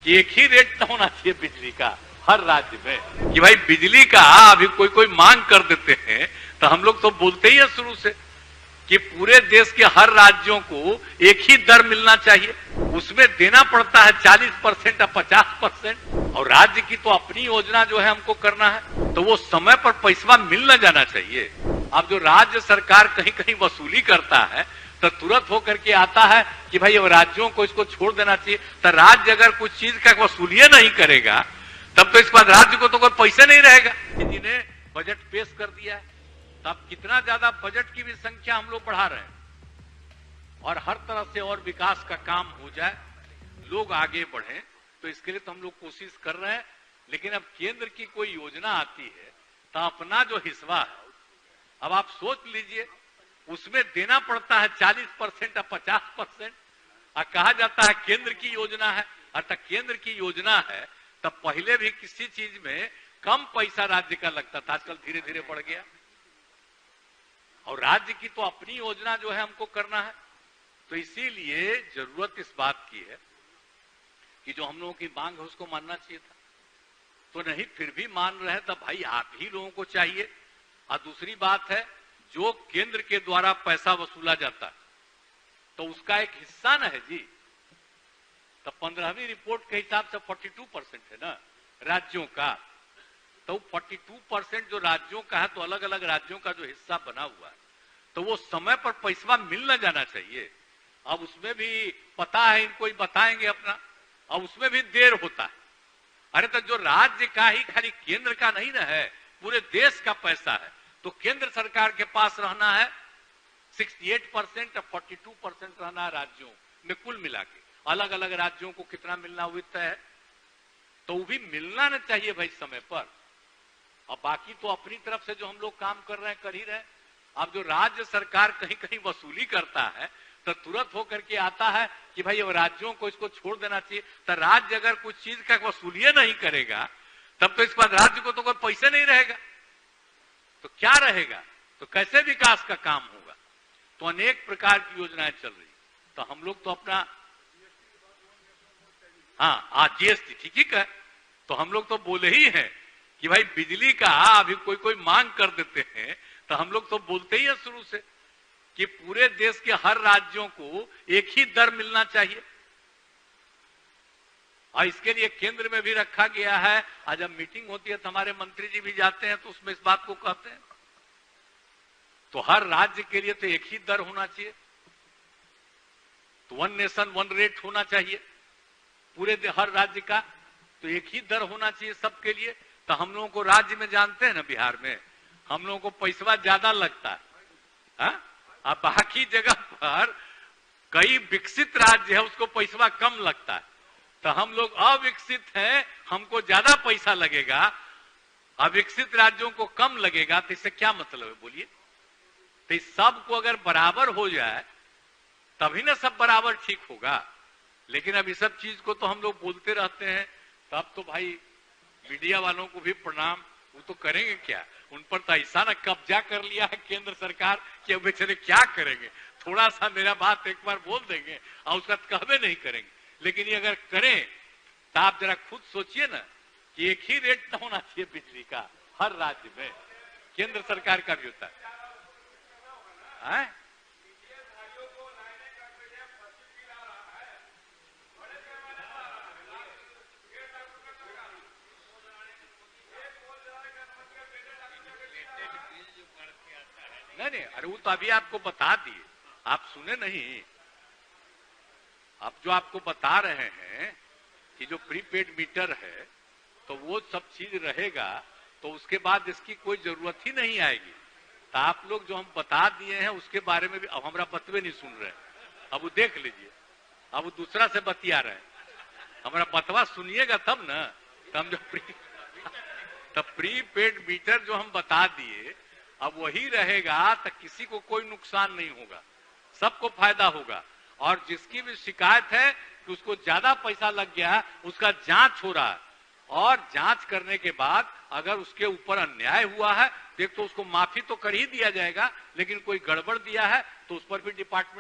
कि एक ही रेट होना चाहिए बिजली का हर राज्य में, कि भाई बिजली का अभी कोई मांग कर देते हैं तो हम लोग तो बोलते ही है शुरू से कि पूरे देश के हर राज्यों को एक ही दर मिलना चाहिए, उसमें देना पड़ता है 40% या 50%, और राज्य की तो अपनी योजना जो है हमको करना है, तो वो समय पर पैसा मिल न जाना चाहिए। अब जो राज्य सरकार कहीं कहीं वसूली करता है तो तुरंत होकर के आता है कि भाई अब राज्यों को इसको छोड़ देना चाहिए। तो राज्य अगर कुछ चीज का वसूलिये नहीं करेगा तब तो इसके बाद राज्य को तो कोई पैसे नहीं रहेगा। जिन्हें बजट पेश कर दिया है तब कितना ज्यादा बजट की भी संख्या हम लोग बढ़ा रहे हैं, और हर तरह से और विकास का काम हो जाए, लोग आगे बढ़े, तो इसके लिए तो हम लोग कोशिश कर रहे हैं। लेकिन अब केंद्र की कोई योजना आती है तो अपना जो हिस्सा है, अब आप सोच लीजिए, उसमें देना पड़ता है 40% या 50%, और कहा जाता है केंद्र की योजना है। अर्थात केंद्र की योजना है तब पहले भी किसी चीज में कम पैसा राज्य का लगता था, आजकल धीरे धीरे बढ़ गया, और राज्य की तो अपनी योजना जो है हमको करना है। तो इसीलिए जरूरत इस बात की है कि जो हम लोगों की मांग है उसको मानना चाहिए था, तो नहीं फिर भी मान रहे तब भाई आप ही लोगों को चाहिए। और दूसरी बात है, जो केंद्र के द्वारा पैसा वसूला जाता है तो उसका एक हिस्सा न है जी, तो 15वीं रिपोर्ट के हिसाब से 42% है ना राज्यों का, तो 42% जो राज्यों का है, तो अलग अलग राज्यों का जो हिस्सा बना हुआ है तो वो समय पर पैसा मिल न जाना चाहिए। अब उसमें भी पता है इनको ही बताएंगे अपना, अब उसमें भी देर होता है। अरे तो जो राज्य का ही खाली केंद्र का नहीं ना है, पूरे देश का पैसा है, तो केंद्र सरकार के पास रहना है 68% और 42% रहना है राज्यों में, कुल मिला के अलग अलग राज्यों को कितना मिलना हुआ तय है, तो वो भी मिलना न चाहिए भाई समय पर। अब बाकी तो अपनी तरफ से जो हम लोग काम कर रहे हैं कर ही रहे हैं। अब जो राज्य सरकार कहीं कहीं वसूली करता है तो तुरंत होकर के आता है कि भाई अब राज्यों को इसको छोड़ देना चाहिए। तो राज्य अगर कुछ चीज का वसूलिये नहीं करेगा तब तो इसके बाद राज्य को तो कोई पैसे नहीं रहेगा, तो क्या रहेगा, तो कैसे विकास का काम होगा। तो अनेक प्रकार की योजनाएं चल रही, तो हम लोग तो अपना हाँ जीएसटी ठीक ही है, तो हम लोग तो बोले ही हैं कि भाई बिजली का अभी कोई मांग कर देते हैं तो हम लोग तो बोलते ही है शुरू से कि पूरे देश के हर राज्यों को एक ही दर मिलना चाहिए, और इसके लिए केंद्र में भी रखा गया है। आज जब मीटिंग होती है तो हमारे मंत्री जी भी जाते हैं तो उसमें इस बात को कहते हैं, तो हर राज्य के लिए तो एक ही दर होना चाहिए, तो 1 नेशन 1 रेट होना चाहिए पूरे हर राज्य का, तो एक ही दर होना चाहिए सबके लिए। तो हम लोगों को राज्य में जानते हैं ना, बिहार में हम लोगों को पैसा ज्यादा लगता है, अब बाकी जगह पर कई विकसित राज्य है उसको पैसा कम लगता है, तो हम लोग अविकसित हैं, हमको ज्यादा पैसा लगेगा, अविकसित राज्यों को कम लगेगा, तो इससे क्या मतलब है बोलिए। तो इस सब को अगर बराबर हो जाए तभी ना सब बराबर ठीक होगा। लेकिन अब इस सब चीज को तो हम लोग बोलते रहते हैं, तब तो भाई मीडिया वालों को भी प्रणाम, वो तो करेंगे क्या, उन पर तो ऐसा ना कब्जा कर लिया है केंद्र सरकार कि अब बेचारे क्या करेंगे। थोड़ा सा मेरा बात एक बार बोल देंगे और उसका कहवे नहीं करेंगे, लेकिन ये अगर करें तो आप जरा खुद सोचिए ना कि एक ही रेट तो होना चाहिए बिजली का हर राज्य में, केंद्र सरकार का भी होता है। नहीं, अरे वो तो अभी आपको बता दिए, आप सुने नहीं। अब जो आपको बता रहे हैं कि जो प्रीपेड मीटर है तो वो सब चीज रहेगा, तो उसके बाद इसकी कोई जरूरत ही नहीं आएगी। तो आप लोग जो हम बता दिए हैं उसके बारे में भी अब हमारा बतवे नहीं सुन रहे हैं, अब वो देख लीजिए, अब वो दूसरा से बतिया रहे हैं, हमारा बतवा सुनिएगा तब ना। तो हम जो प्रीपेड मीटर जो हम बता दिए अब वही रहेगा, तो किसी को कोई नुकसान नहीं होगा, सबको फायदा होगा। और जिसकी भी शिकायत है कि उसको ज्यादा पैसा लग गया, उसका जांच हो रहा है, और जांच करने के बाद अगर उसके ऊपर अन्याय हुआ है, देख तो उसको माफी तो कर ही दिया जाएगा, लेकिन कोई गड़बड़ दिया है तो उस पर भी डिपार्टमेंट